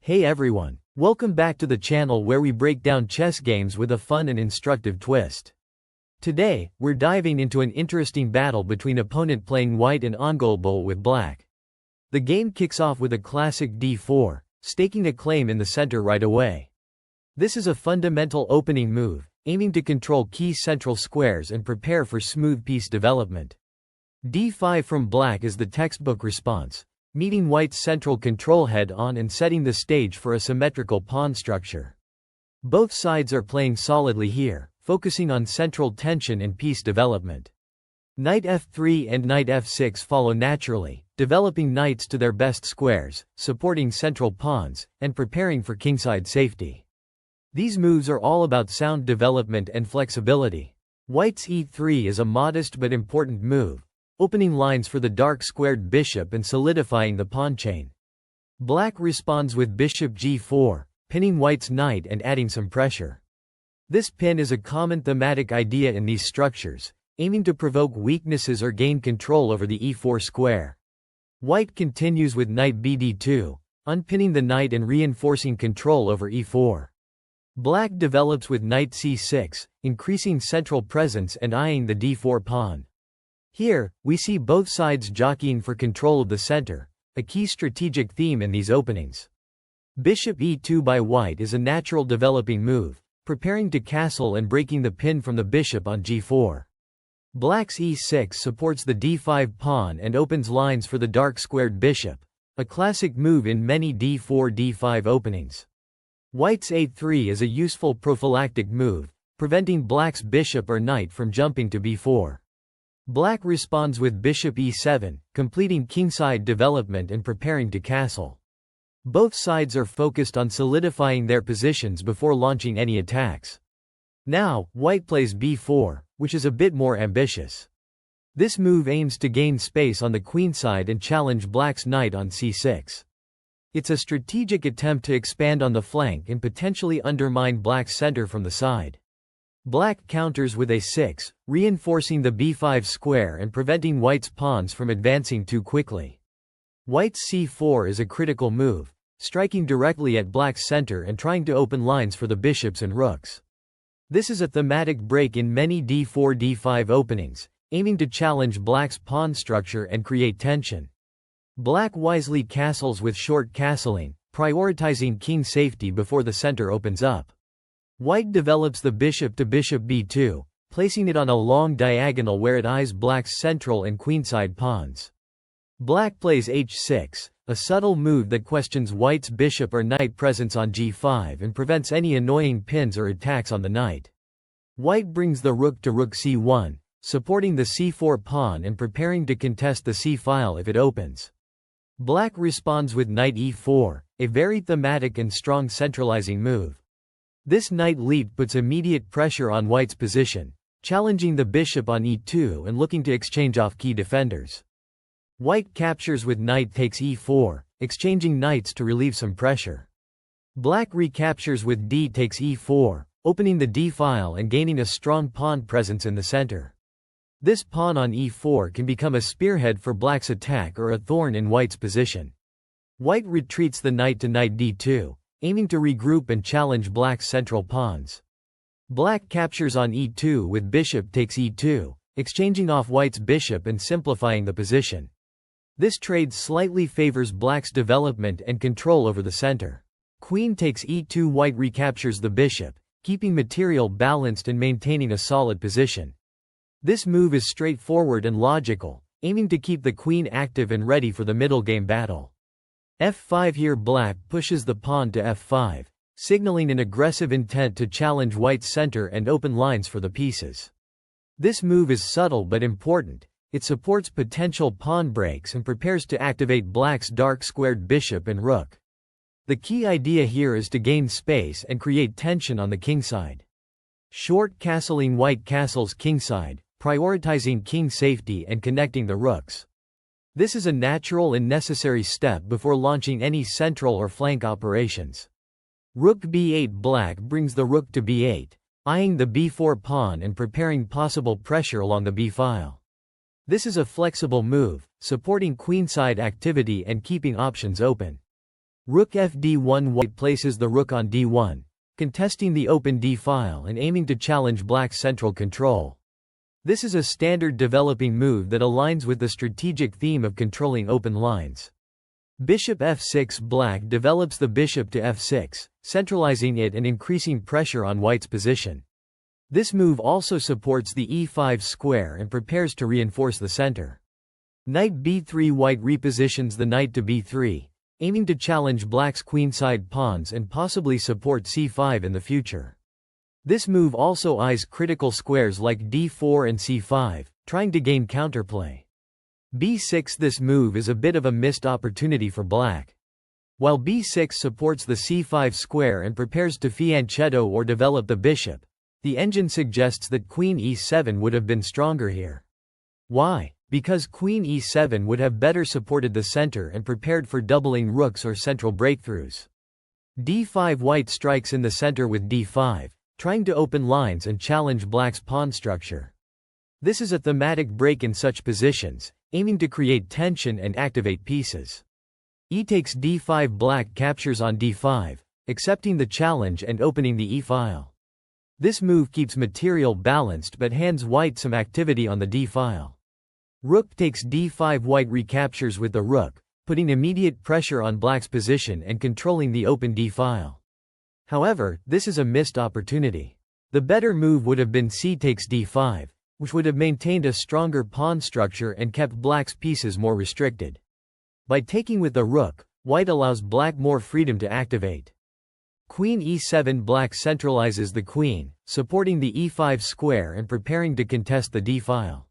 Hey everyone, welcome back to the channel where we break down chess games with a fun and instructive twist. Today, we're diving into an interesting battle between opponent playing white and OngoleBull with black. The game kicks off with a classic d4, staking a claim in the center right away. This is a fundamental opening move, aiming to control key central squares and prepare for smooth piece development. d5 from black is the textbook response, meeting white's central control head-on and setting the stage for a symmetrical pawn structure. Both sides are playing solidly here, focusing on central tension and piece development. Knight f3 and knight f6 follow naturally, developing knights to their best squares, supporting central pawns, and preparing for kingside safety. These moves are all about sound development and flexibility. White's e3 is a modest but important move, opening lines for the dark squared bishop and solidifying the pawn chain. Black responds with bishop g4, pinning white's knight and adding some pressure. This pin is a common thematic idea in these structures, aiming to provoke weaknesses or gain control over the e4 square. White continues with knight bd2, unpinning the knight and reinforcing control over e4. Black develops with knight c6, increasing central presence and eyeing the d4 pawn. Here, we see both sides jockeying for control of the center, a key strategic theme in these openings. Bishop e2 by white is a natural developing move, preparing to castle and breaking the pin from the bishop on g4. Black's e6 supports the d5 pawn and opens lines for the dark squared bishop, a classic move in many d4-d5 openings. White's a3 is a useful prophylactic move, preventing black's bishop or knight from jumping to b4. Black responds with bishop e7, completing kingside development and preparing to castle. Both sides are focused on solidifying their positions before launching any attacks. Now, white plays b4, which is a bit more ambitious. This move aims to gain space on the queenside and challenge black's knight on c6. It's a strategic attempt to expand on the flank and potentially undermine black's center from the side. Black counters with a6, reinforcing the b5 square and preventing white's pawns from advancing too quickly. White's c4 is a critical move, striking directly at black's center and trying to open lines for the bishops and rooks. This is a thematic break in many d4-d5 openings, aiming to challenge black's pawn structure and create tension. Black wisely castles with short castling, prioritizing king safety before the center opens up. White develops the bishop to bishop b2, placing it on a long diagonal where it eyes black's central and queenside pawns. Black plays h6, a subtle move that questions white's bishop or knight presence on g5 and prevents any annoying pins or attacks on the knight. White brings the rook to rook c1, supporting the c4 pawn and preparing to contest the c-file if it opens. Black responds with knight e4, a very thematic and strong centralizing move. This knight leap puts immediate pressure on white's position, challenging the bishop on e2 and looking to exchange off key defenders. White captures with knight takes e4, exchanging knights to relieve some pressure. Black recaptures with d takes e4, opening the d-file and gaining a strong pawn presence in the center. This pawn on e4 can become a spearhead for black's attack or a thorn in white's position. White retreats the knight to knight d2, aiming to regroup and challenge black's central pawns. Black captures on e2 with bishop takes e2, exchanging off white's bishop and simplifying the position. This trade slightly favors black's development and control over the center. Queen takes e2, white recaptures the bishop, keeping material balanced and maintaining a solid position. This move is straightforward and logical, aiming to keep the queen active and ready for the middle game battle. f5 here, black pushes the pawn to f5, signaling an aggressive intent to challenge white's center and open lines for the pieces. This move is subtle but important. It supports potential pawn breaks and prepares to activate black's dark squared bishop and rook. The key idea here is to gain space and create tension on the kingside. Short castling, white castles kingside, prioritizing king safety and connecting the rooks. This is a natural and necessary step before launching any central or flank operations. Rook b8, black brings the rook to b8, eyeing the b4 pawn and preparing possible pressure along the b-file. This is a flexible move, supporting queenside activity and keeping options open. Rook fd1. White places the rook on d1, contesting the open d-file and aiming to challenge black's central control. This is a standard developing move that aligns with the strategic theme of controlling open lines. Bishop f6. Black develops the bishop to f6, centralizing it and increasing pressure on white's position. This move also supports the e5 square and prepares to reinforce the center. Knight b3. White repositions the knight to b3, aiming to challenge black's queenside pawns and possibly support c5 in the future. This move also eyes critical squares like d4 and c5, trying to gain counterplay. b6. This move is a bit of a missed opportunity for black. While b6 supports the c5 square and prepares to fianchetto or develop the bishop, the engine suggests that queen e7 would have been stronger here. Why? Because queen e7 would have better supported the center and prepared for doubling rooks or central breakthroughs. d5. White strikes in the center with d5, trying to open lines and challenge black's pawn structure. This is a thematic break in such positions, aiming to create tension and activate pieces. E takes d5. Black captures on d5, accepting the challenge and opening the e-file. This move keeps material balanced but hands white some activity on the d-file. Rook takes d5. White recaptures with the rook, putting immediate pressure on black's position and controlling the open d-file. However, this is a missed opportunity. The better move would have been c takes d5, which would have maintained a stronger pawn structure and kept black's pieces more restricted. By taking with the rook, white allows black more freedom to activate. Queen e7. Black centralizes the queen, supporting the e5 square and preparing to contest the d-file.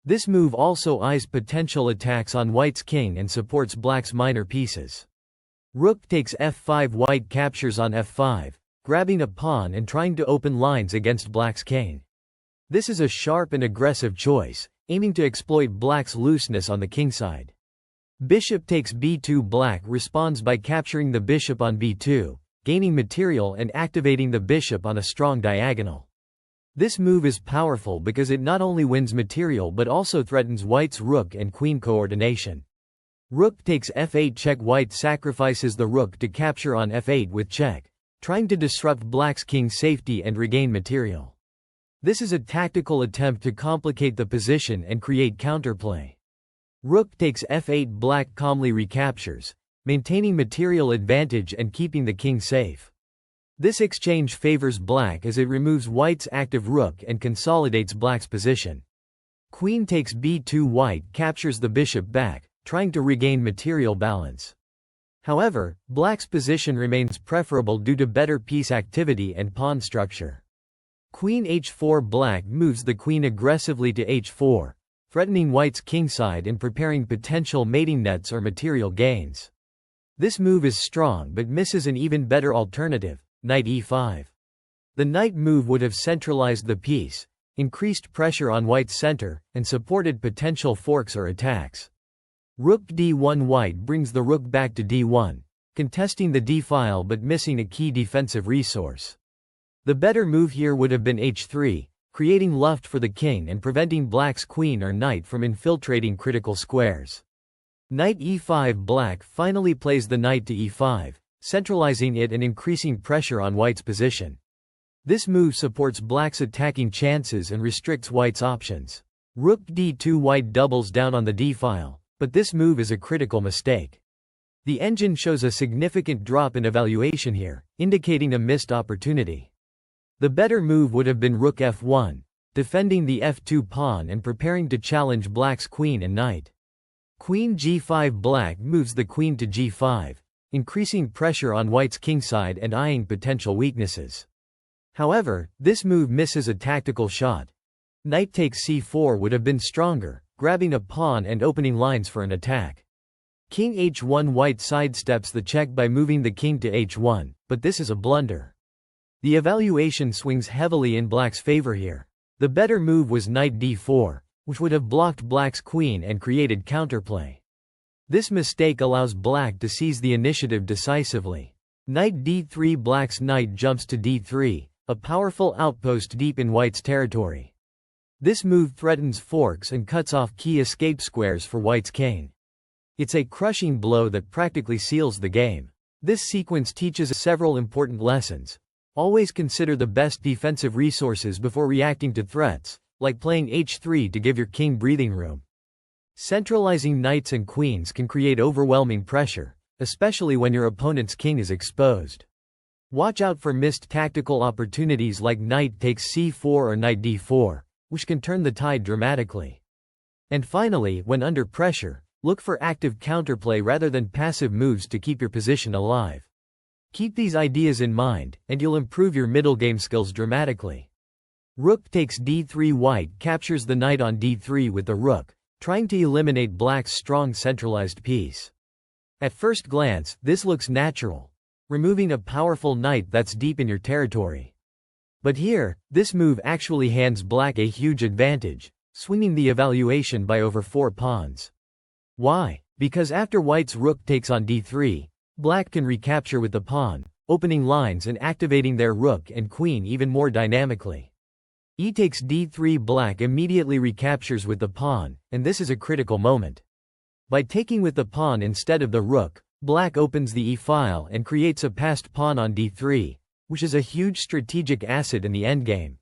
This move also eyes potential attacks on white's king and supports black's minor pieces. Rook takes f5. White captures on f5, grabbing a pawn and trying to open lines against black's king. This is a sharp and aggressive choice, aiming to exploit black's looseness on the kingside. Bishop takes b2. Black responds by capturing the bishop on b2, gaining material and activating the bishop on a strong diagonal. This move is powerful because it not only wins material but also threatens white's rook and queen coordination. Rook takes f8. Check. White sacrifices the rook to capture on f8 with check, trying to disrupt black's king's safety and regain material. This is a tactical attempt to complicate the position and create counterplay. Rook takes f8. Black calmly recaptures, maintaining material advantage and keeping the king safe. This exchange favors black as it removes white's active rook and consolidates black's position. Queen takes b2. White captures the bishop back, trying to regain material balance. However, black's position remains preferable due to better piece activity and pawn structure. Queen h4. Black moves the queen aggressively to h4, threatening white's kingside and preparing potential mating nets or material gains. This move is strong but misses an even better alternative, knight e5. The knight move would have centralized the piece, increased pressure on white's center, and supported potential forks or attacks. Rook d1. White brings the rook back to d1, contesting the d-file but missing a key defensive resource. The better move here would have been h3, creating luft for the king and preventing black's queen or knight from infiltrating critical squares. Knight e5. Black finally plays the knight to e5, centralizing it and increasing pressure on white's position. This move supports black's attacking chances and restricts white's options. Rook d2. White doubles down on the d-file, but this move is a critical mistake. The engine shows a significant drop in evaluation here, indicating a missed opportunity. The better move would have been rook f1, defending the f2 pawn and preparing to challenge black's queen and knight. Queen g5. Black moves the queen to g5, increasing pressure on white's kingside and eyeing potential weaknesses. However, this move misses a tactical shot. Knight takes c4 would have been stronger, grabbing a pawn and opening lines for an attack. King h1. White sidesteps the check by moving the king to h1, but this is a blunder. The evaluation swings heavily in black's favor here. The better move was knight d4, which would have blocked black's queen and created counterplay. This mistake allows black to seize the initiative decisively. Knight d3. Black's knight jumps to d3, a powerful outpost deep in white's territory. This move threatens forks and cuts off key escape squares for white's king. It's a crushing blow that practically seals the game. This sequence teaches several important lessons. Always consider the best defensive resources before reacting to threats, like playing h3 to give your king breathing room. Centralizing knights and queens can create overwhelming pressure, especially when your opponent's king is exposed. Watch out for missed tactical opportunities like knight takes c4 or knight d4, which can turn the tide dramatically. And finally, when under pressure, look for active counterplay rather than passive moves to keep your position alive. Keep these ideas in mind, and you'll improve your middle game skills dramatically. Rook takes d3. White captures the knight on d3 with the rook, trying to eliminate black's strong centralized piece. At first glance, this looks natural, removing a powerful knight that's deep in your territory. But here, this move actually hands black a huge advantage, swinging the evaluation by over 4 pawns. Why? Because after white's rook takes on d3, black can recapture with the pawn, opening lines and activating their rook and queen even more dynamically. E takes d3. Black immediately recaptures with the pawn, and this is a critical moment. By taking with the pawn instead of the rook, black opens the e-file and creates a passed pawn on d3, which is a huge strategic asset in the endgame.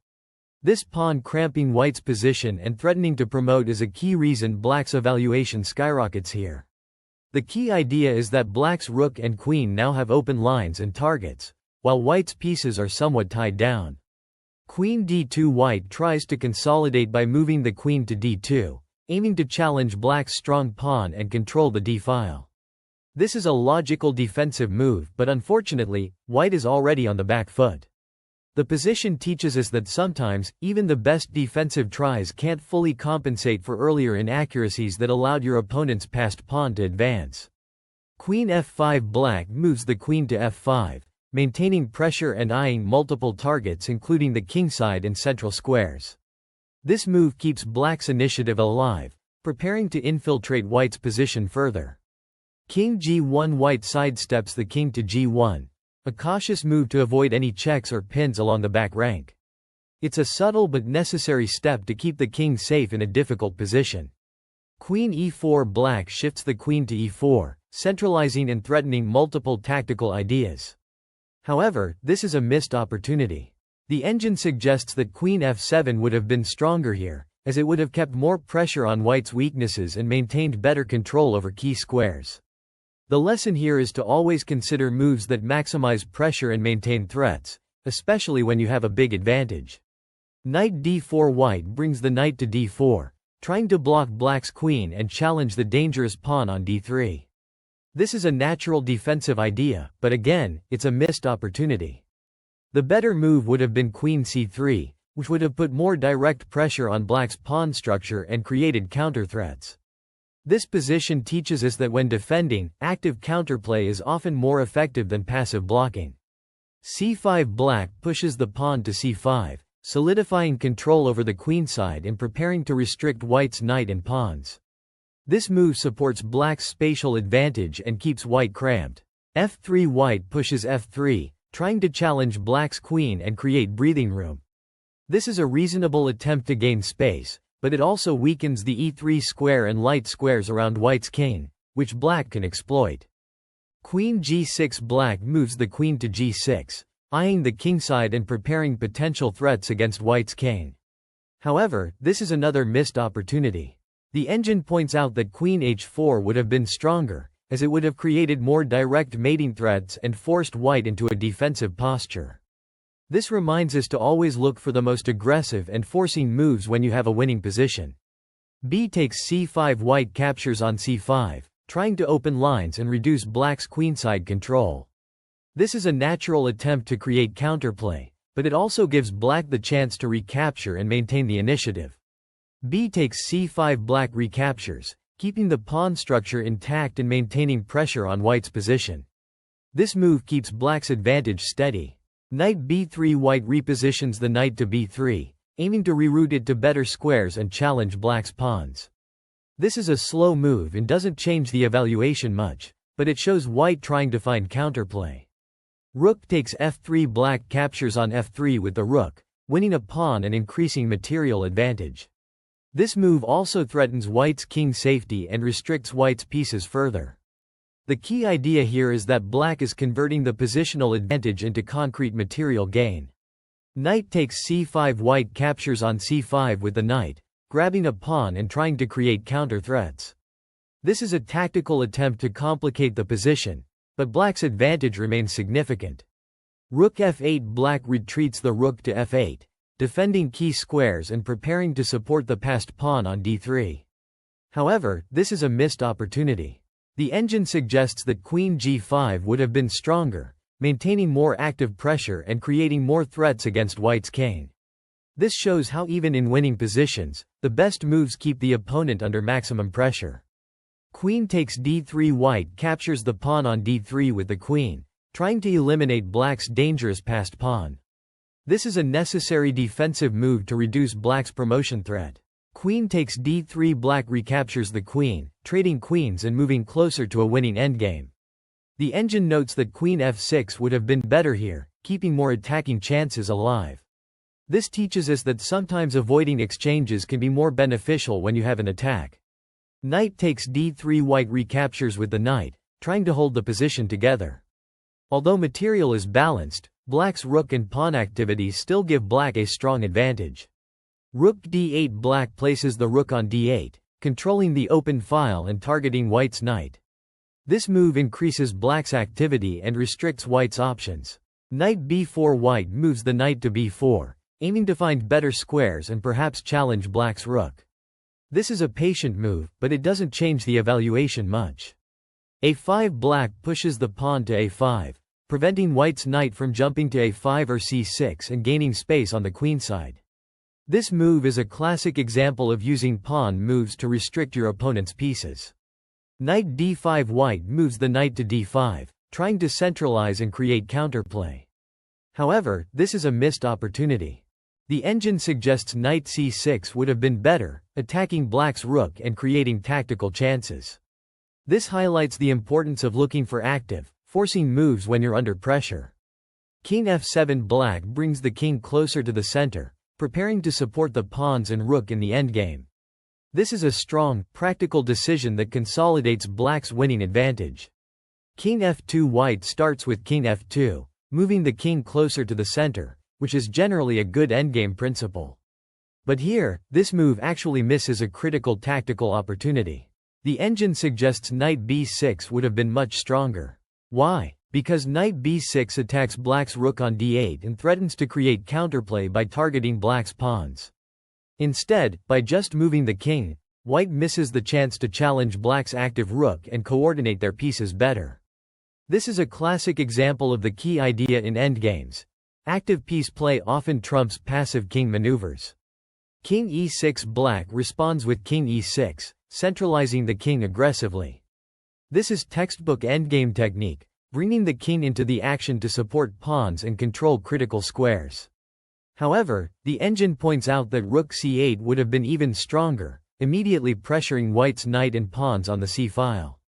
This pawn cramping white's position and threatening to promote is a key reason black's evaluation skyrockets here. The key idea is that black's rook and queen now have open lines and targets, while white's pieces are somewhat tied down. Queen d2. White tries to consolidate by moving the queen to d2, aiming to challenge black's strong pawn and control the d-file. This is a logical defensive move, but unfortunately, white is already on the back foot. The position teaches us that sometimes, even the best defensive tries can't fully compensate for earlier inaccuracies that allowed your opponent's passed pawn to advance. Queen f5. Black moves the queen to f5, maintaining pressure and eyeing multiple targets including the kingside and central squares. This move keeps black's initiative alive, preparing to infiltrate white's position further. King g1. White sidesteps the king to g1. A cautious move to avoid any checks or pins along the back rank. It's a subtle but necessary step to keep the king safe in a difficult position. Queen e4. Black shifts the queen to e4, centralizing and threatening multiple tactical ideas. However, this is a missed opportunity. The engine suggests that queen f7 would have been stronger here, as it would have kept more pressure on white's weaknesses and maintained better control over key squares. The lesson here is to always consider moves that maximize pressure and maintain threats, especially when you have a big advantage. Knight d4. White brings the knight to d4, trying to block black's queen and challenge the dangerous pawn on d3. This is a natural defensive idea, but again, it's a missed opportunity. The better move would have been queen c3, which would have put more direct pressure on black's pawn structure and created counter threats. This position teaches us that when defending, active counterplay is often more effective than passive blocking. c5. Black pushes the pawn to c5, solidifying control over the queenside and preparing to restrict white's knight and pawns. This move supports black's spatial advantage and keeps white cramped. f3. White pushes f3, trying to challenge black's queen and create breathing room. This is a reasonable attempt to gain space, but it also weakens the e3 square and light squares around white's king, which black can exploit. Queen g6. Black moves the queen to g6, eyeing the kingside and preparing potential threats against white's king. However, this is another missed opportunity. The engine points out that queen h4 would have been stronger, as it would have created more direct mating threats and forced white into a defensive posture. This reminds us to always look for the most aggressive and forcing moves when you have a winning position. B takes c5. White captures on c5, trying to open lines and reduce black's queenside control. This is a natural attempt to create counterplay, but it also gives black the chance to recapture and maintain the initiative. B takes c5. Black recaptures, keeping the pawn structure intact and maintaining pressure on white's position. This move keeps black's advantage steady. Knight b3. White repositions the knight to b3, aiming to reroute it to better squares and challenge black's pawns. This is a slow move and doesn't change the evaluation much, but it shows white trying to find counterplay. Rook takes f3. Black captures on f3 with the rook, winning a pawn and increasing material advantage. This move also threatens white's king safety and restricts white's pieces further. The key idea here is that black is converting the positional advantage into concrete material gain. Knight takes c5, white captures on c5 with the knight, grabbing a pawn and trying to create counter threats. This is a tactical attempt to complicate the position, but black's advantage remains significant. Rook f8, black retreats the rook to f8, defending key squares and preparing to support the passed pawn on d3. However, this is a missed opportunity. The engine suggests that queen g5 would have been stronger, maintaining more active pressure and creating more threats against white's king. This shows how even in winning positions, the best moves keep the opponent under maximum pressure. Queen takes d3, white captures the pawn on d3 with the queen, trying to eliminate black's dangerous passed pawn. This is a necessary defensive move to reduce black's promotion threat. Queen takes d3, black recaptures the queen, trading queens and moving closer to a winning endgame. The engine notes that queen f6 would have been better here, keeping more attacking chances alive. This teaches us that sometimes avoiding exchanges can be more beneficial when you have an attack. Knight takes d3, white recaptures with the knight, trying to hold the position together. Although material is balanced, black's rook and pawn activities still give black a strong advantage. Rook d8, black places the rook on d8, controlling the open file and targeting white's knight. This move increases black's activity and restricts white's options. Knight b4, white moves the knight to b4, aiming to find better squares and perhaps challenge black's rook. This is a patient move, but it doesn't change the evaluation much. a5, black pushes the pawn to a5, preventing white's knight from jumping to a5 or c6 and gaining space on the queenside. This move is a classic example of using pawn moves to restrict your opponent's pieces. Knight d5, white moves the knight to d5, trying to centralize and create counterplay. However, this is a missed opportunity. The engine suggests knight c6 would have been better, attacking black's rook and creating tactical chances. This highlights the importance of looking for active, forcing moves when you're under pressure. King f7, black brings the king closer to the center, preparing to support the pawns and rook in the endgame. This is a strong, practical decision that consolidates black's winning advantage. King f2, white starts with king f2, moving the king closer to the center, which is generally a good endgame principle. But here, this move actually misses a critical tactical opportunity. The engine suggests knight b6 would have been much stronger. Why? Because knight b6 attacks black's rook on d8 and threatens to create counterplay by targeting black's pawns. Instead, by just moving the king, white misses the chance to challenge black's active rook and coordinate their pieces better. This is a classic example of the key idea in endgames. Active piece play often trumps passive king maneuvers. King e6, black responds with king e6, centralizing the king aggressively. This is textbook endgame technique, bringing the king into the action to support pawns and control critical squares. However, the engine points out that rook c8 would have been even stronger, immediately pressuring white's knight and pawns on the c-file.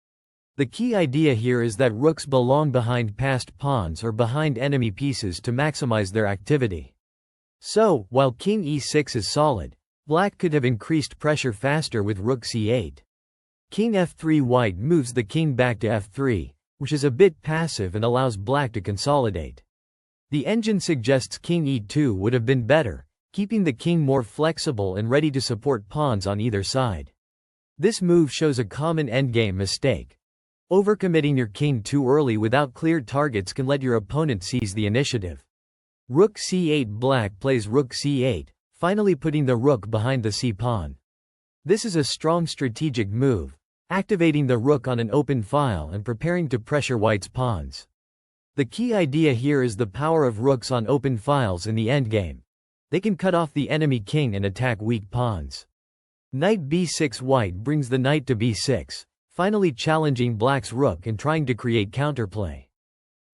The key idea here is that rooks belong behind passed pawns or behind enemy pieces to maximize their activity. So, while king e6 is solid, black could have increased pressure faster with rook c8. King f3, white moves the king back to f3, which is a bit passive and allows black to consolidate. The engine suggests king e2 would have been better, keeping the king more flexible and ready to support pawns on either side. This move shows a common endgame mistake. Overcommitting your king too early without clear targets can let your opponent seize the initiative. Rook c8, black plays rook c8, finally putting the rook behind the c-pawn. This is a strong strategic move, activating the rook on an open file and preparing to pressure white's pawns. The key idea here is the power of rooks on open files in the endgame. They can cut off the enemy king and attack weak pawns. Knight b6, white brings the knight to b6, finally challenging black's rook and trying to create counterplay.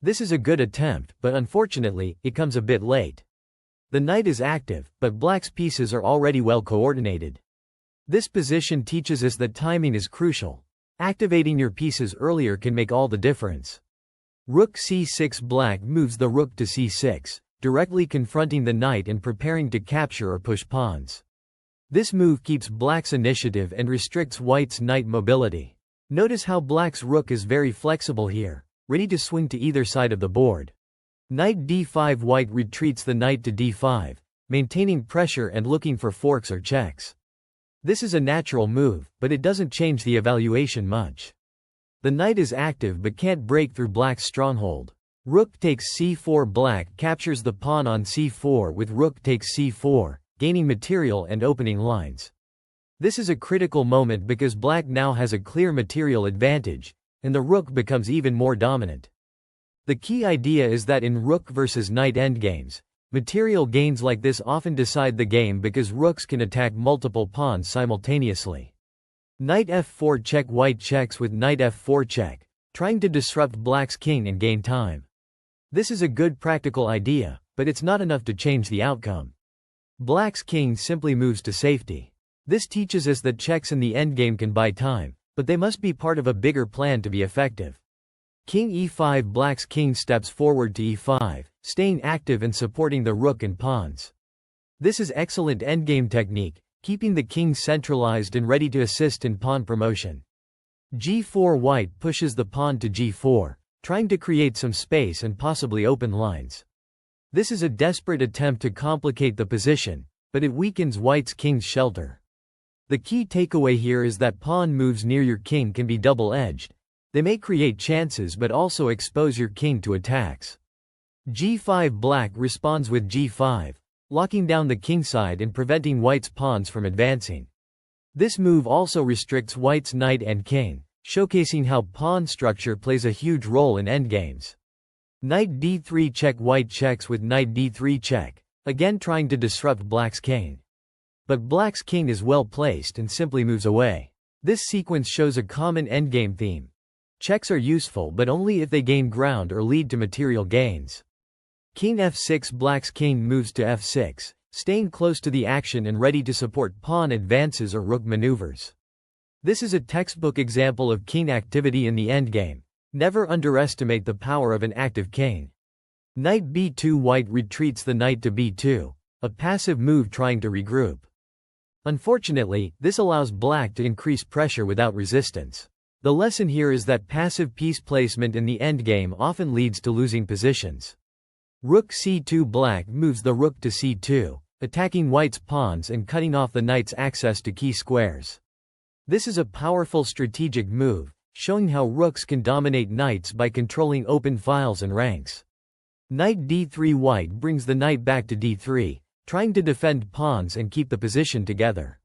This is a good attempt, but unfortunately, it comes a bit late. The knight is active, but black's pieces are already well coordinated. This position teaches us that timing is crucial. Activating your pieces earlier can make all the difference. Rook c6, black moves the rook to c6, directly confronting the knight and preparing to capture or push pawns. This move keeps black's initiative and restricts white's knight mobility. Notice how black's rook is very flexible here, ready to swing to either side of the board. Knight d5. White retreats the knight to d5, maintaining pressure and looking for forks or checks. This is a natural move, but it doesn't change the evaluation much. The knight is active but can't break through black's stronghold. Rook takes c4. Black captures the pawn on c4 with rook takes c4, gaining material and opening lines. This is a critical moment because black now has a clear material advantage, and the rook becomes even more dominant. The key idea is that in rook versus knight endgames, material gains like this often decide the game because rooks can attack multiple pawns simultaneously. Knight f4 check. White checks with knight f4 check, trying to disrupt black's king and gain time. This is a good practical idea, but it's not enough to change the outcome. Black's king simply moves to safety. This teaches us that checks in the endgame can buy time, but they must be part of a bigger plan to be effective. King e5. Black's king steps forward to e5, staying active and supporting the rook and pawns. This is excellent endgame technique, keeping the king centralized and ready to assist in pawn promotion. g4. White pushes the pawn to g4, trying to create some space and possibly open lines. This is a desperate attempt to complicate the position, but it weakens white's king's shelter. The key takeaway here is that pawn moves near your king can be double-edged. They may create chances but also expose your king to attacks. g5. Black responds with g5, locking down the kingside and preventing white's pawns from advancing. This move also restricts white's knight and king, showcasing how pawn structure plays a huge role in endgames. Knight d3 check. White checks with knight d3 check, again trying to disrupt black's king. But black's king is well placed and simply moves away. This sequence shows a common endgame theme. Checks are useful but only if they gain ground or lead to material gains. King f6. Black's king moves to f6, staying close to the action and ready to support pawn advances or rook maneuvers. This is a textbook example of king activity in the endgame. Never underestimate the power of an active king. Knight b2. White retreats the knight to b2, a passive move trying to regroup. Unfortunately, this allows black to increase pressure without resistance. The lesson here is that passive piece placement in the endgame often leads to losing positions. Rook c2. Black moves the rook to c2, attacking white's pawns and cutting off the knight's access to key squares. This is a powerful strategic move, showing how rooks can dominate knights by controlling open files and ranks. Knight d3. White brings the knight back to d3, trying to defend pawns and keep the position together.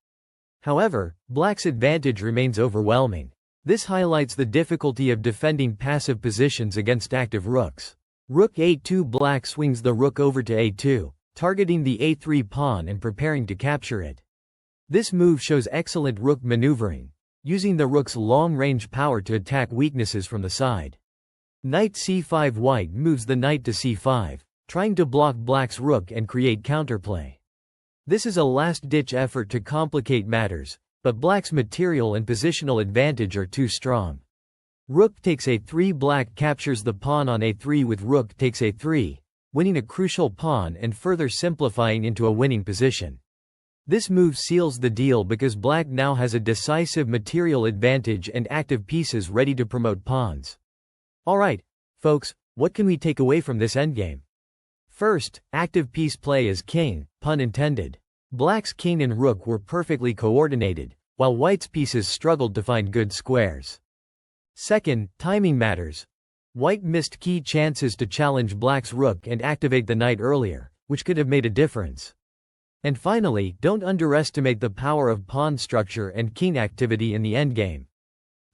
However, black's advantage remains overwhelming. This highlights the difficulty of defending passive positions against active rooks. Rook a2. Black swings the rook over to a2, targeting the a3 pawn and preparing to capture it. This move shows excellent rook maneuvering, using the rook's long-range power to attack weaknesses from the side. Knight c5. White moves the knight to c5, trying to block black's rook and create counterplay. This is a last-ditch effort to complicate matters, but black's material and positional advantage are too strong. Rook takes a3. Black captures the pawn on a3 with rook takes a3, winning a crucial pawn and further simplifying into a winning position. This move seals the deal because black now has a decisive material advantage and active pieces ready to promote pawns. Alright, folks, what can we take away from this endgame? First, active piece play is king, pun intended. Black's king and rook were perfectly coordinated, while white's pieces struggled to find good squares. Second, timing matters. White missed key chances to challenge black's rook and activate the knight earlier, which could have made a difference. And finally, don't underestimate the power of pawn structure and king activity in the endgame.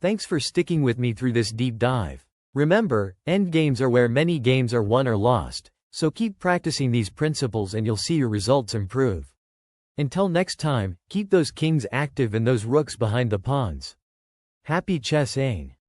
Thanks for sticking with me through this deep dive. Remember, endgames are where many games are won or lost, so keep practicing these principles and you'll see your results improve. Until next time, keep those kings active and those rooks behind the pawns. Happy chess-ing!